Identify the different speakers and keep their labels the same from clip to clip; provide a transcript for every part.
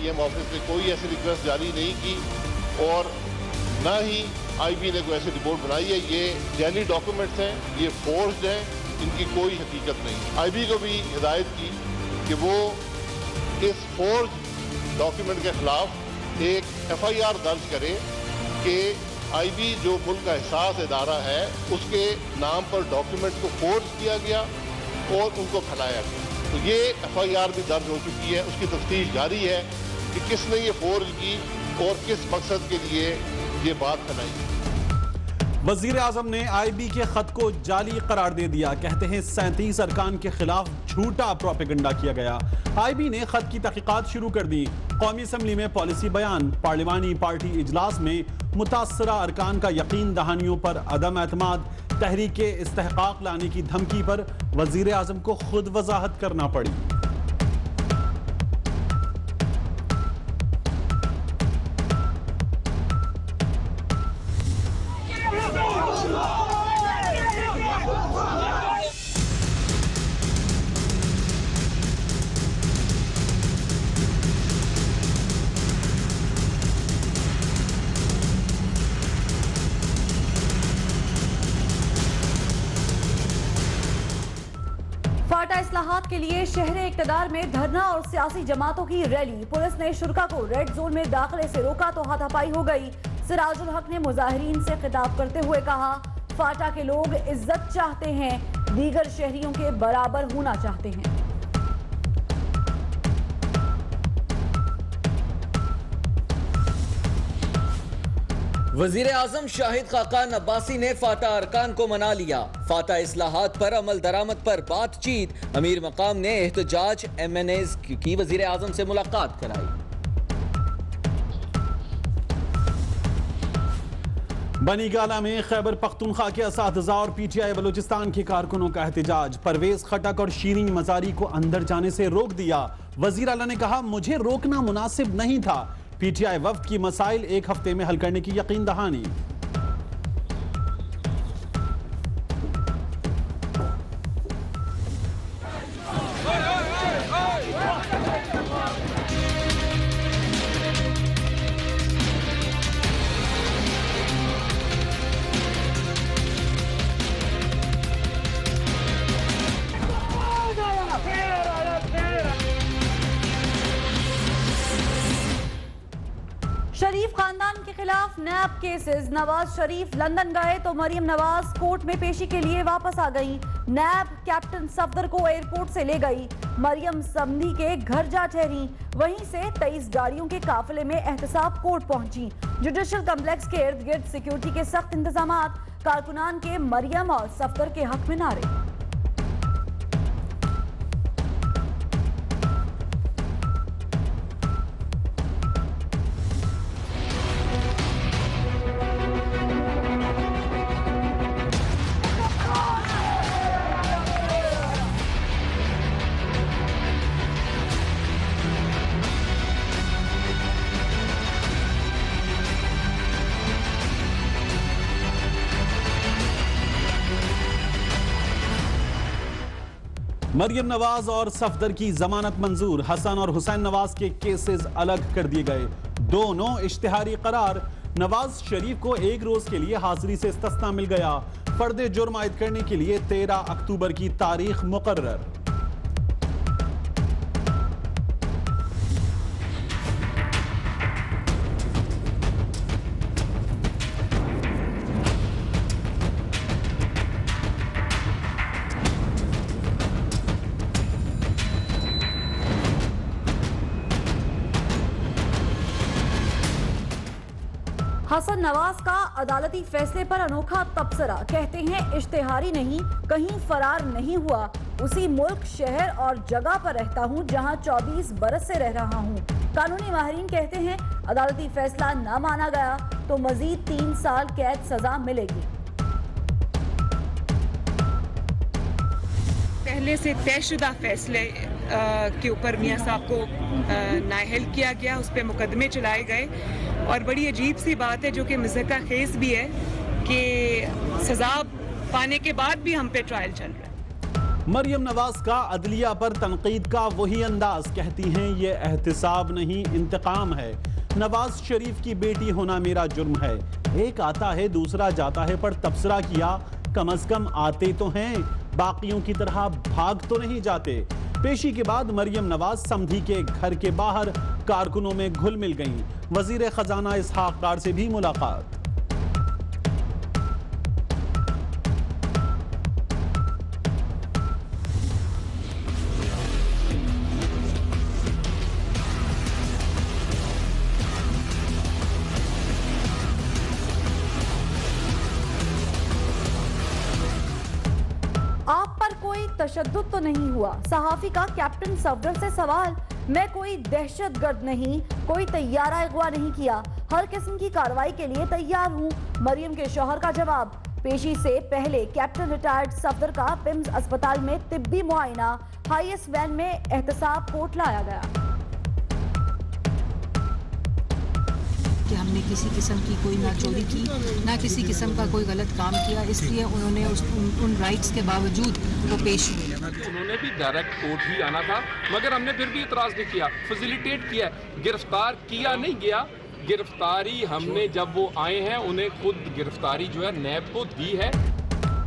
Speaker 1: PM office ने कोई ऐसी रिक्वेस्ट जारी नहीं की और ना ही आईबी ने कोई ऐसी रिपोर्ट बनाई है। ये जाली डॉक्यूमेंट्स हैं, ये फोर्स्ड हैं, इनकी कोई हकीकत नहीं। आईबी को भी हिदायत की कि वो इस फोर्स्ड डॉक्यूमेंट के खिलाफ एक FIR दर्ज करे कि आईबी जो मुल्क का एहसास इदारा है उसके नाम पर डॉक्यूमेंट को फोर्ज किया गया और उनको फैलाया गया। तो ये FIR भी दर्ज हो चुकी है, उसकी तफ्तीश जारी है कि किसने ये फोर्ज की और किस मकसद के लिए ये बात फैलाई।
Speaker 2: वजीर आजम ने आईबी के खत को जाली करार दे दिया। कहते हैं 37 अरकान के खिलाफ झूठा प्रोपेगेंडा किया गया। आईबी ने खत की तहकीकात शुरू कर दी। कौमी असम्बली में पॉलिसी बयान। पार्लिमानी पार्टी इजलास में मुतासरा अरकान का यकीन दहानियों पर अदम एतमाद। तहरीक इस्तेहकाक लाने की धमकी पर वजीर आजम को खुद वजाहत करना पड़ी।
Speaker 3: फाटा इस्लाहात के लिए शहर इक़्तिदार में धरना और सियासी जमातों की रैली। पुलिस ने शुरका को रेड जोन में दाखिले से रोका तो हाथापाई हो गई। सिराजुल हक ने मुजाहिरीन से खिताब करते हुए कहा, फाटा के लोग इज्जत चाहते हैं, दीगर शहरियों के बराबर होना चाहते हैं।
Speaker 4: वजीर आजम शाहिद खाकान अब्बासी ने फाटा अरकान को मना लिया। फाटा इस्लाहात पर अमल दरामद पर बातचीत। अमीर मकाम ने एहतजाज MNAs की वजीर आजम से मुलाकात कराई।
Speaker 2: बनी गाला में खैबर पख्तूनख्वा के असातिज़ा और PTI बलूचिस्तान के कारकुनों का एहतजाज। परवेज खटक और शीरीन मजारी को अंदर जाने से रोक दिया। वजीर आला ने कहा, मुझे रोकना मुनासिब नहीं था। PTI वफ्द की मसाइल एक हफ्ते में हल करने की यकीन दहानी।
Speaker 3: शरीफ खानदान के खिलाफ नैब केसेस। नवाज शरीफ लंदन गए तो मरियम नवाज कोर्ट में पेशी के लिए वापस आ गई। नैब कैप्टन सफदर को एयरपोर्ट से ले गई। मरियम समधी के घर जा ठहरी। वहीं से 23 गाड़ियों के काफिले में एहतसाब कोर्ट पहुंची। जुडिशल कम्प्लेक्स के इर्द गिर्द सिक्योरिटी के सख्त इंतजामात। कारकुनान के मरियम और सफदर के हक में नारे।
Speaker 2: मरियम नवाज और सफदर की जमानत मंजूर। हसन और हुसैन नवाज के केसेस अलग कर दिए गए। दोनों इश्तिहारी करार। नवाज शरीफ को एक रोज के लिए हाजिरी से इस्तिस्ना मिल गया। फर्द जुर्म आयद करने के लिए 13 अक्टूबर की तारीख मुकर्रर।
Speaker 3: हसन नवाज का अदालती फैसले पर अनोखा तबसरा। कहते हैं इश्तिहारी नहीं, कहीं फरार नहीं हुआ, उसी मुल्क, शहर और जगह पर रहता हूं जहां 24 बरस से रह रहा हूं। कानूनी माहिरीन कहते हैं अदालती फैसला न माना गया तो मजीद 3 साल कैद सजा मिलेगी।
Speaker 5: पहले से तयशुदा फैसले के ऊपर मियां साहब को नाअहल किया गया, उस पर मुकदमे चलाए गए और बड़ी अजीब सी बात है जो कि मज़हका खेज भी है कि सजा पाने के बाद भी हम पे ट्रायल चल रहा है।
Speaker 2: मरियम नवाज का अदलिया पर तनकीद का वही अंदाज, कहती हैं ये एहतिसाब नहीं इंतकाम है। नवाज शरीफ की बेटी होना मेरा जुर्म है। एक आता है दूसरा जाता है, पर तबसरा किया कम अज कम आते तो हैं, बाकियों की तरह भाग तो नहीं जाते। पेशी के बाद मरियम नवाज समधी के घर के बाहर कारकुनों में घुल मिल गईं। वजीर खजाना इसहाक डार से भी मुलाकात।
Speaker 3: आप पर कोई तशद्दुद तो नहीं हुआ? सहाफी का कैप्टन सफदर से सवाल। मैं कोई दहशतगर्द नहीं, कोई तैयारा अगवा नहीं किया, हर किस्म की कार्रवाई के लिए तैयार हूँ। मरियम के शौहर का जवाब। पेशी से पहले कैप्टन रिटायर्ड सफदर का पिम्स अस्पताल में तिब्बी मुआयना, हाईएस्ट वैन में एहतसाब कोर्ट लाया गया।
Speaker 6: कि हमने किसी किस्म की कोई ना चोरी की, ना किसी किस्म का कोई गलत काम किया, इसलिए उन्होंने उन राइट्स के बावजूद वो पेश हुए।
Speaker 7: उन्होंने भी डायरेक्ट कोर्ट ही आना था, मगर हमने फिर भी इतराज़ नहीं किया, फैसिलिटेट किया, गिरफ्तार किया नहीं गया। गिरफ्तारी हमने जब वो आए हैं उन्हें खुद गिरफ्तारी जो है नैब को दी है।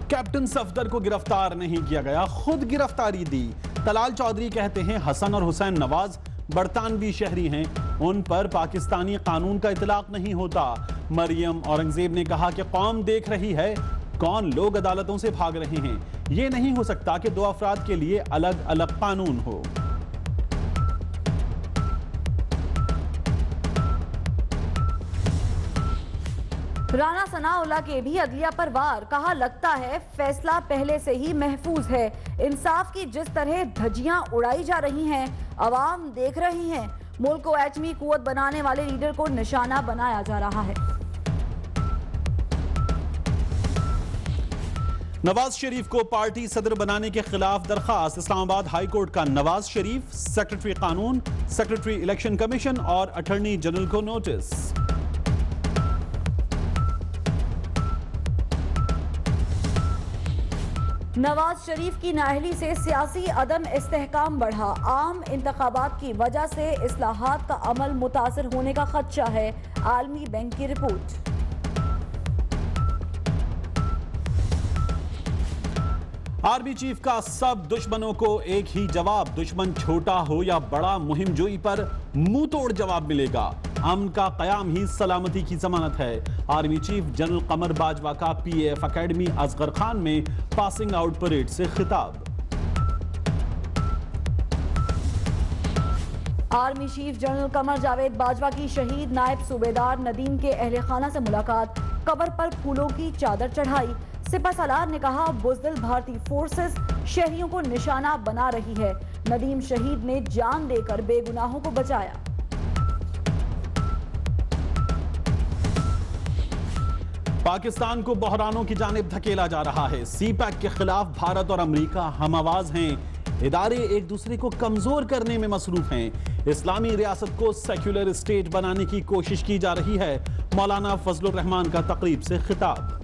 Speaker 2: कैप्टन सफदर को गिरफ्तार नहीं किया गया, खुद गिरफ्तारी दी। तलाल चौधरी कहते हैं हसन और हुसैन नवाज बरतानवी शहरी हैं, उन पर पाकिस्तानी कानून का इतलाक नहीं होता। मरियम औरंगजेब ने कहा कि कौम देख रही है कौन लोग अदालतों से भाग रहे हैं। यह नहीं हो सकता कि दो अफराद के लिए अलग अलग कानून हो।
Speaker 3: राना सनाउल्लाह के भी अदलिया पर वार। कहा लगता है फैसला पहले से ही महफूज है। इंसाफ की जिस तरह धज्जियां उड़ाई जा रही हैं, अवाम देख रही हैं। मुल्क को एटमी कुव्वत बनाने वाले लीडर को निशाना बनाया जा रहा है।
Speaker 2: नवाज शरीफ को पार्टी सदर बनाने के खिलाफ दरखास्त। इस्लामाबाद हाई कोर्ट का नवाज शरीफ, सेक्रेटरी कानून, सेक्रेटरी इलेक्शन कमीशन और अटॉर्नी जनरल को नोटिस।
Speaker 3: नवाज शरीफ की नाअहली से सियासी अदम इस्तेहकाम बढ़ा। आम इंतखाबात की वजह से इस्लाहात का अमल मुतासर होने का खदशा है। आलमी बैंक की रिपोर्ट।
Speaker 2: आर्मी चीफ का सब दुश्मनों को एक ही जवाब, दुश्मन छोटा हो या बड़ा, मुहिम जोई पर मुंह तोड़ जवाब मिलेगा। अमन का कयाम ही सलामती की जमानत है। आर्मी चीफ जनरल कमर बाजवा का PAF अकेडमी असगर खान में पासिंग आउट परेड से खिताब।
Speaker 3: Army chief general Qamar Javed Bajwa की शहीद नायब सूबेदार नदीम के अहले खाना से मुलाकात। कब्र पर फूलों की चादर चढ़ाई। सिपा सलार ने कहा बुज़दिल भारतीय फोर्सेस शहरियों को निशाना बना रही है। नदीम शहीद ने जान देकर बेगुनाहों को बचाया।
Speaker 2: पाकिस्तान को बहरानों की जानिब धकेला जा रहा है। CPAC के खिलाफ भारत और अमेरिका हम आवाज हैं। इदारे एक दूसरे को कमजोर करने में मसरूफ हैं। इस्लामी रियासत को सेक्युलर स्टेट बनाने की कोशिश की जा रही है। मौलाना फजलुर रहमान का तकरीब से खिताब।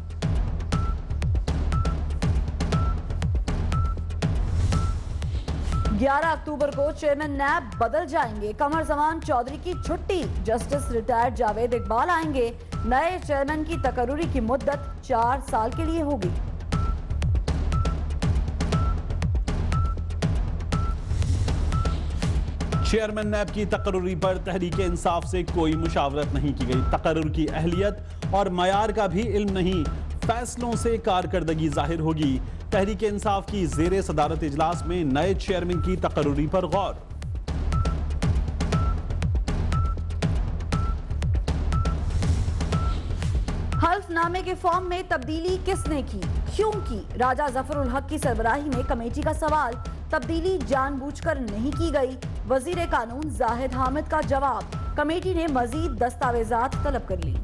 Speaker 3: ग्यारह अक्टूबर को चेयरमैन नैब बदल जाएंगे। कमर जमान चौधरी की छुट्टी, जस्टिस रिटायर्ड जावेद इकबाल आएंगे। नए चेयरमैन की तकर्रुरी की मुद्दत 4 साल के लिए होगी।
Speaker 2: चेयरमैन नैब की तकर्रुरी पर तहरीक इंसाफ से कोई मुशावरत नहीं की गई। तकर्रुर की अहलियत और मयार का भी इल्म नहीं, फैसलों से कारकर्दगी जाहिर होगी। तहरीक इंसाफ की जेरे सदारत इजलास में नए चेयरमैन की तकर्रुरी पर गौर।
Speaker 3: हल्फनामे के फॉर्म में तब्दीली किसने की, क्यों की? राजा जफरुल हक की सरबराही में कमेटी का सवाल। तब्दीली जानबूझकर नहीं की गई। वजीर कानून जाहिद हामिद का जवाब। कमेटी ने मजीद दस्तावेजात तलब कर ली।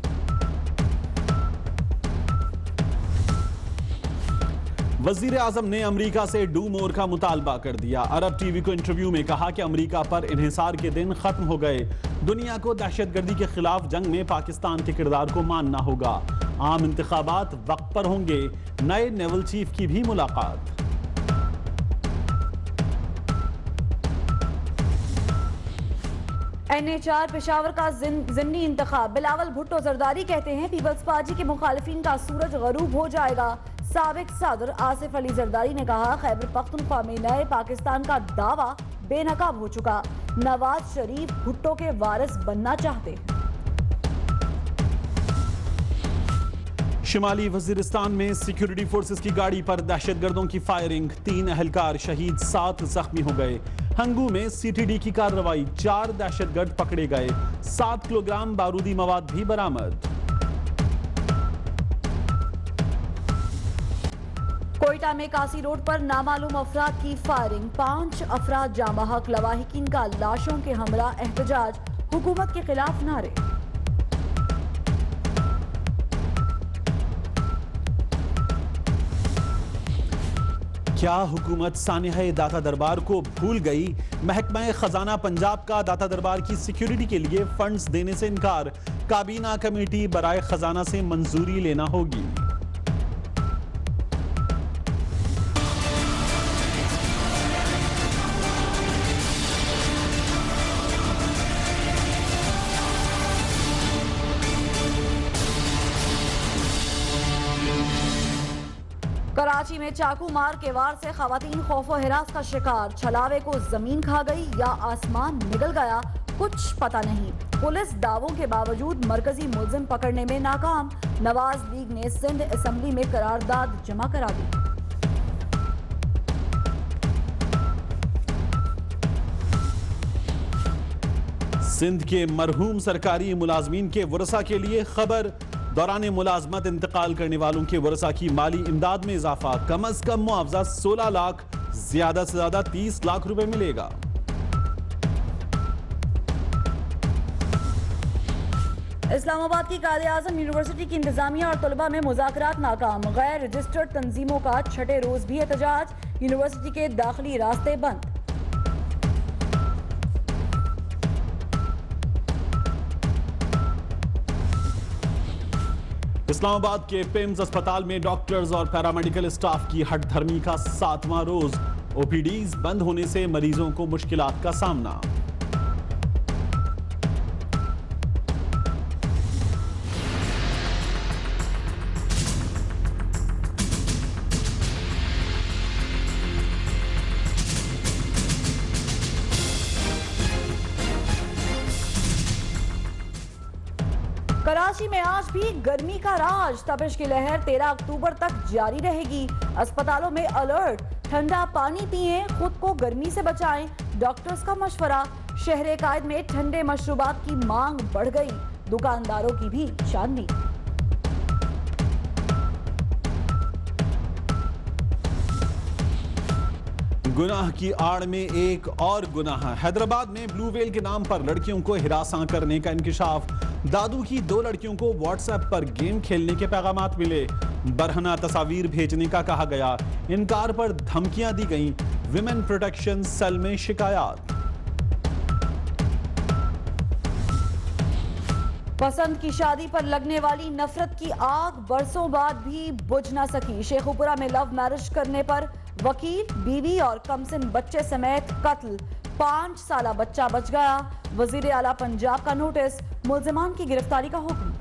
Speaker 2: वजीर आजम ने अमरीका से डू मोर का मुतालबा कर दिया। अरब टीवी को इंटरव्यू में कहा कि अमरीका पर इन्हिसार के दिन खत्म हो गए। दुनिया को दहशतगर्दी के खिलाफ जंग में पाकिस्तान के किरदार को मानना होगा। आम इंतखाबात वक्त पर होंगे। नए नेवल चीफ की भी मुलाकात।
Speaker 3: NH4 पेशावर का ज़िमनी इंतखाब। बिलावल भुट्टो जरदारी कहते हैं पीपल्स पार्टी के मुखालिफिन का सूरज गरूब हो जाएगा। साबिक सदर आसिफ अली जरदारी ने कहा खैबर पख्तूनख्वा में नए पाकिस्तान का दावा बेनकाब हो चुका। नवाज शरीफ भुट्टो के वारिस बनना चाहते हैं।
Speaker 2: शिमाली वजीरिस्तान में सिक्योरिटी फोर्सेस की गाड़ी पर दहशतगर्दों की फायरिंग, 3 एहलकार शहीद, 7 जख्मी हो गए। हंगू में CTD की कार्रवाई, 4 दहशतगर्द पकड़े गए, 7 किलोग्राम बारूदी मवाद भी बरामद।
Speaker 3: कोयटा में कासी रोड पर नामालूम अफराद की फायरिंग, 5 अफराद जाँ बहक। लवाहिकीन का लाशों के हमरा एहतजाज, हुकूमत के खिलाफ नारे।
Speaker 2: क्या हुकूमत सानिया दाता दरबार को भूल गई? महकमा खजाना पंजाब का दाता दरबार की सिक्योरिटी के लिए फंड्स देने से इनकार। काबीना कमेटी बराए खजाना से मंजूरी लेना होगी।
Speaker 3: कराची में चाकू मार के वार से खवातीन खौफो हिरास का शिकार। छलावे को जमीन खा गई या आसमान निगल गया, कुछ पता नहीं। पुलिस दावों के बावजूद मरकजी मुलजिम पकड़ने में नाकाम। नवाज लीग ने सिंध असेंबली में करारदाद जमा करा दी।
Speaker 2: सिंध के मरहूम सरकारी मुलाजमीन के वरसा के लिए खबर, दौरान मुलाजमत इंतकाल करने वालों के वरसा की माली इमदाद में इजाफा। कम अज कम मुआवजा 16 लाख, ज्यादा से ज्यादा 30 लाख रुपए मिलेगा।
Speaker 3: इस्लामाबाद की कायदे-ए-आज़म यूनिवर्सिटी की इंतजामिया और तलबा में मुज़ाकरात नाकाम। गैर रजिस्टर्ड तंजीमों का छठे रोज भी एहतजाज। यूनिवर्सिटी के दाखिली रास्ते बंद।
Speaker 2: इस्लामाबाद के पिम्स अस्पताल में डॉक्टर्स और पैरामेडिकल स्टाफ की हठधर्मी का 7वां रोज। OPDs बंद होने से मरीजों को मुश्किलात का सामना।
Speaker 3: कराची में आज भी गर्मी का राज। तपिश की लहर 13 अक्टूबर तक जारी रहेगी। अस्पतालों में अलर्ट, ठंडा पानी पिएं, खुद को गर्मी से बचाएं, डॉक्टर्स का मशवरा। शहर कायद में ठंडे मशरूबात की मांग बढ़ गई, दुकानदारों की भी चांदी।
Speaker 2: गुनाह की आड़ में एक और गुनाह। हैदराबाद में ब्लू वेल के नाम पर लड़कियों को हिरासा करने का इंकिशाफ। दादू की 2 लड़कियों को व्हाट्सएप पर गेम खेलने के पैगामात मिले। बरहना तस्वीर भेजने का कहा गया, इनकार पर धमकियां दी गईं। विमेन प्रोटेक्शन सेल में शिकायत।
Speaker 3: पसंद की शादी पर लगने वाली नफरत की आग बरसों बाद भी बुझ न सकी। शेखुपुरा में लव मैरिज करने पर वकील, बीवी और कमसिन बच्चे समेत कत्ल। 5 साला बच्चा बच गया। वजीर आला पंजाब का नोटिस, मुल्जिमान की गिरफ्तारी का हुक्म।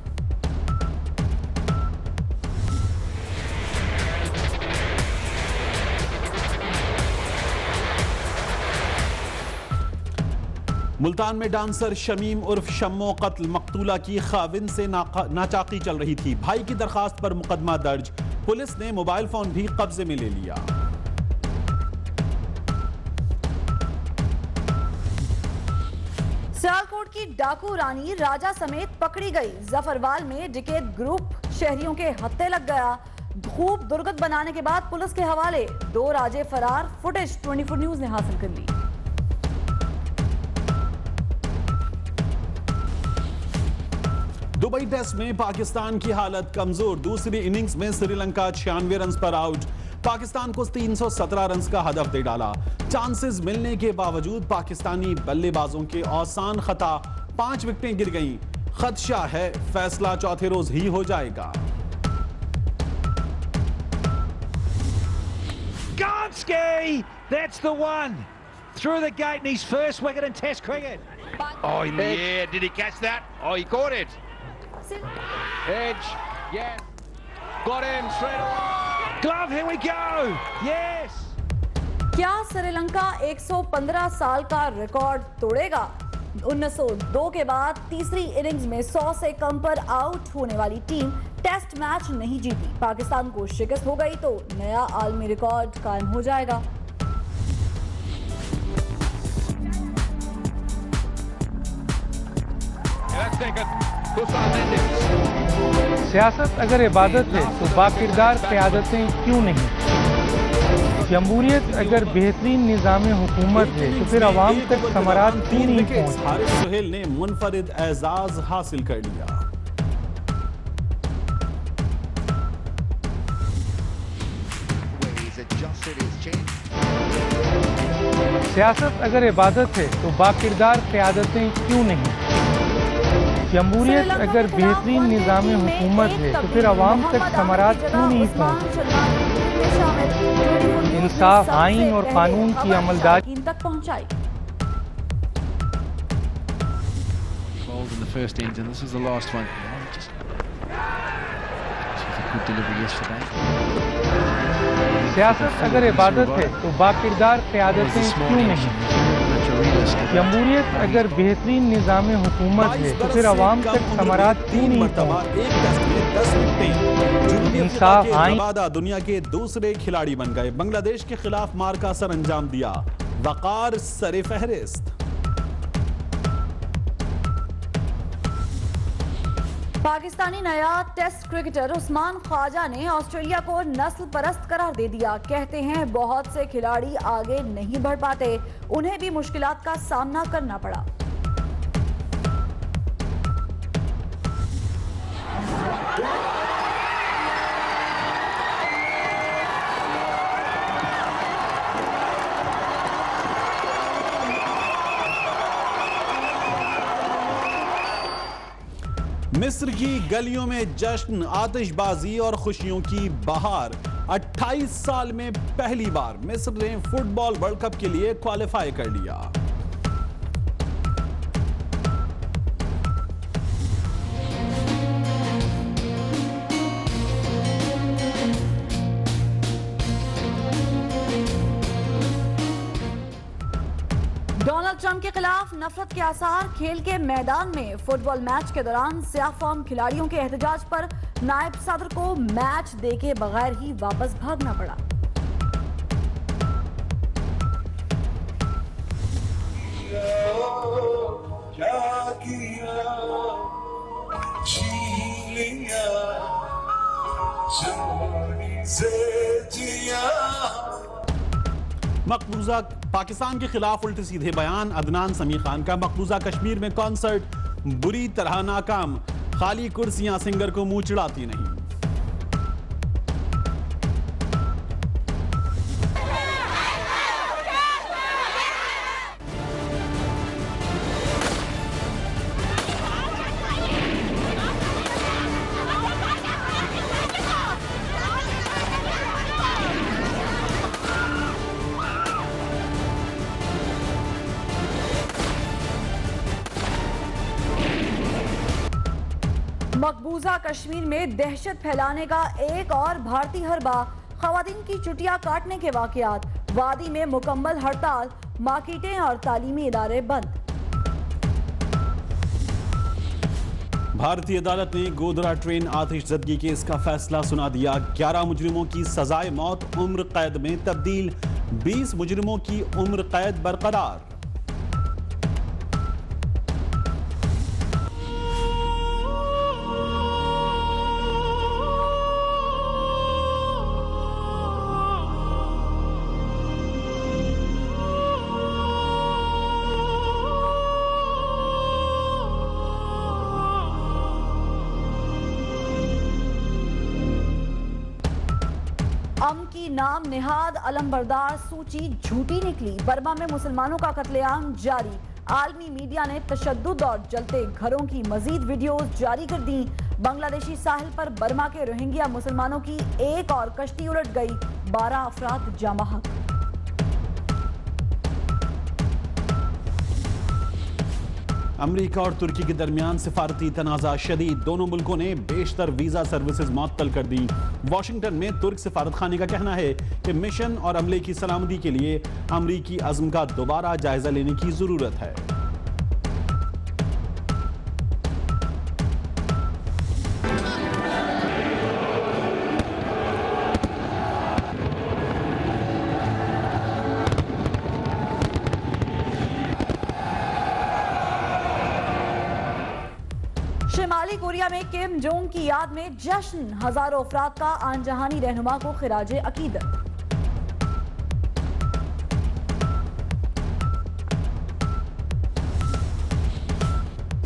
Speaker 2: मुल्तान में डांसर शमीम उर्फ शम्मो कत्ल। मकतूला की खाविन से नाचाकी चल रही थी। भाई की दरखास्त पर मुकदमा दर्ज। पुलिस ने मोबाइल फोन भी कब्जे में ले लिया।
Speaker 3: सियालकोट की डाकू रानी राजा समेत पकड़ी गई। जफरवाल में डिकेट ग्रुप शहरियों के हत्थे लग गया। खूब दुर्गत बनाने के बाद पुलिस के हवाले। 2 राजे फरार। फुटेज 24 न्यूज ने हासिल कर ली।
Speaker 2: दुबई टेस्ट में पाकिस्तान की हालत कमजोर। दूसरी इनिंग्स में श्रीलंका 96 रन पर आउट। पाकिस्तान को 317 रन का हदफ दे डाला। चांसेस मिलने के बावजूद पाकिस्तानी बल्लेबाजों के औसान खता। 5 विकेटें गिर गईं। खदशा है फैसला चौथे रोज ही हो जाएगा।
Speaker 8: Gonski! That's the one! through the gate in his first wicket in Test cricket.
Speaker 9: Oh, yeah, did he catch that? Oh, he caught it.
Speaker 8: Edge, yeah, got him straight away. Glove, here we go. Yes.
Speaker 3: क्या श्रीलंका 115 साल का record तोड़ेगा? 1902 के बाद तीसरी innings में 100 से कम पर out होने वाली टीम टेस्ट मैच नहीं जीती। पाकिस्तान को शिकस्त हो गई तो नया आलमी रिकॉर्ड कायम हो जाएगा।
Speaker 10: सियासत अगर इबादत है तो बाकिरदार क़यादतें क्यों नहीं? जमहूरियत अगर बेहतरीन निज़ाम हुकूमत है तो फिर अवाम तक समारात क्यों नहीं पहुँचे?
Speaker 2: हारिस सुहेल ने मुनफरिद एजाज हासिल कर लिया।
Speaker 10: सियासत अगर इबादत है तो बाकिरदार क़यादतें क्यों नहीं? जमहूरियत अगर बेहतरीन निज़ाम हुकूमत है तो फिर अवाम तक समारात क्यों नहीं पहुँचे? इंसाफ, आइन और कानून की अमलदारी
Speaker 3: तक पहुंचाई।
Speaker 10: सियासत अगर इबादत है तो बाकिरदार क़यादतें क्यों नहीं? जमहूरियत अगर बेहतरीन निज़ाम हुकूमत है तो फिर अवाम तक समारात क्यों नहीं पहुँचे?
Speaker 2: इंसाफ, आइन। दुनिया के दूसरे खिलाड़ी बन गए। बांग्लादेश के खिलाफ मार का सर अंजाम दिया। वकार सरे फहरिस्त।
Speaker 3: पाकिस्तानी नया टेस्ट क्रिकेटर उस्मान ख्वाजा ने ऑस्ट्रेलिया को नस्ल परस्त करार दे दिया। कहते हैं बहुत से खिलाड़ी आगे नहीं बढ़ पाते, उन्हें भी मुश्किलात का सामना करना पड़ा।
Speaker 2: मिस्र की गलियों में जश्न, आतिशबाजी और खुशियों की बहार। 28 साल में पहली बार मिस्र ने फुटबॉल वर्ल्ड कप के लिए क्वालिफाई कर लिया।
Speaker 3: डोनाल्ड ट्रंप के खिलाफ नफरत के आसार। खेल के मैदान में फुटबॉल मैच के दौरान स्याह फॉर्म खिलाड़ियों के एहतजाज पर नायब सदर को मैच देखे बगैर ही वापस भागना पड़ा।
Speaker 2: मकबूजा पाकिस्तान के खिलाफ उल्टे सीधे बयान। अदनान समी खान का मकबूजा कश्मीर में कॉन्सर्ट बुरी तरह नाकाम। खाली कुर्सियां सिंगर को मुंह चिढ़ाती नहीं।
Speaker 3: मकबूजा कश्मीर में दहशत फैलाने का एक और भारतीय हरबा। खवातीन की चुटिया काटने के वाकयात। वादी में मुकम्मल हड़ताल, मार्केटें और तालीमी इदारे बंद।
Speaker 2: भारतीय अदालत ने गोधरा ट्रेन आतिशज़दगी केस का फैसला सुना दिया। 11 मुजरिमों की सजाए मौत उम्र कैद में तब्दील। 20 मुजरिमों की उम्र कैद बरकरार।
Speaker 3: की नाम निहाद अलमबरदार सूची झूठी निकली। बर्मा में मुसलमानों का कत्लेआम जारी। आलमी मीडिया ने तशद्दुद और जलते घरों की मजीद वीडियोस जारी कर दी। बांग्लादेशी साहिल पर बर्मा के रोहिंग्या मुसलमानों की एक और कश्ती उलट गई। 12 अफराद जाँ बहक।
Speaker 2: अमेरिका और तुर्की के दरमियान सिफारती तनाज़ा शदीद, दोनों मुल्कों ने बेशतर वीजा सर्विसेज मुअत्तल कर दी। वाशिंगटन में तुर्क सिफारत खाने का कहना है कि मिशन और अमले की सलामती के लिए अमरीकी अज़्म का दोबारा जायजा लेने की जरूरत है।
Speaker 3: शिमाली कोरिया में किम जोंग की याद में जश्न, हजारों अफराद का आन जहानी रहनुमा को खिराजे अकीदत।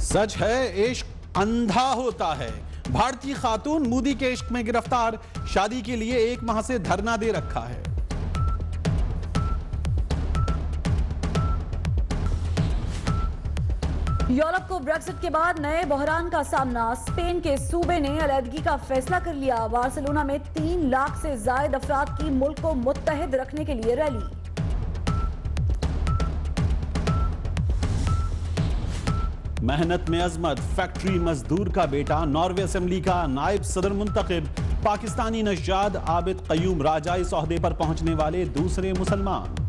Speaker 2: सच है इश्क अंधा होता है। भारतीय खातून मोदी के इश्क में गिरफ्तार, शादी के लिए 1 माह से धरना दे रखा है।
Speaker 3: यूरोप को ब्रेक्सिट के बाद नए बहरान का सामना, स्पेन के सूबे ने अलहदगी का फैसला कर लिया। बार्सिलोना में 3 लाख से ज्यादा अफराद की मुल्क को मुत्तहिद रखने के लिए रैली।
Speaker 2: मेहनत में अजमत, फैक्ट्री मजदूर का बेटा नॉर्वे असेंबली का नायब सदर मुंतखब। पाकिस्तानी नजाद आबिद कयूम राजा इस ओहदे पर पहुंचने वाले दूसरे मुसलमान।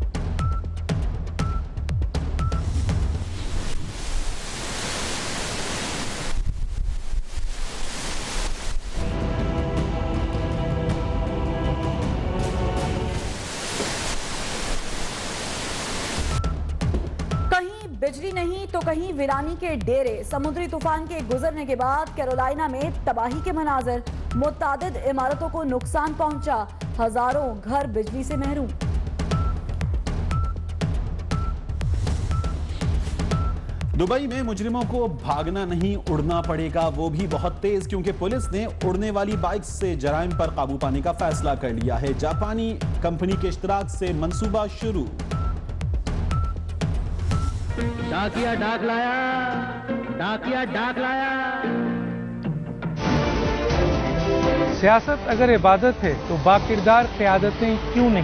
Speaker 3: बिजली नहीं तो कहीं वीरानी के डेरे। समुद्री तूफान के गुजरने के बाद कैरोलिना में तबाही के मनाजर, मुतादिद इमारतों को नुकसान पहुंचा, हजारों घर बिजली से महरूम।
Speaker 2: दुबई में मुजरिमों को भागना नहीं उड़ना पड़ेगा, वो भी बहुत तेज, क्योंकि पुलिस ने उड़ने वाली बाइक से जराइम पर काबू पाने का फैसला कर लिया है। जापानी कंपनी के इश्तराक से मंसूबा शुरू।
Speaker 10: डाकिया डाक लाया, डाकिया डाक लाया। सियासत अगर इबादत है तो बाकिरदार क़यादतें क्यों नहीं।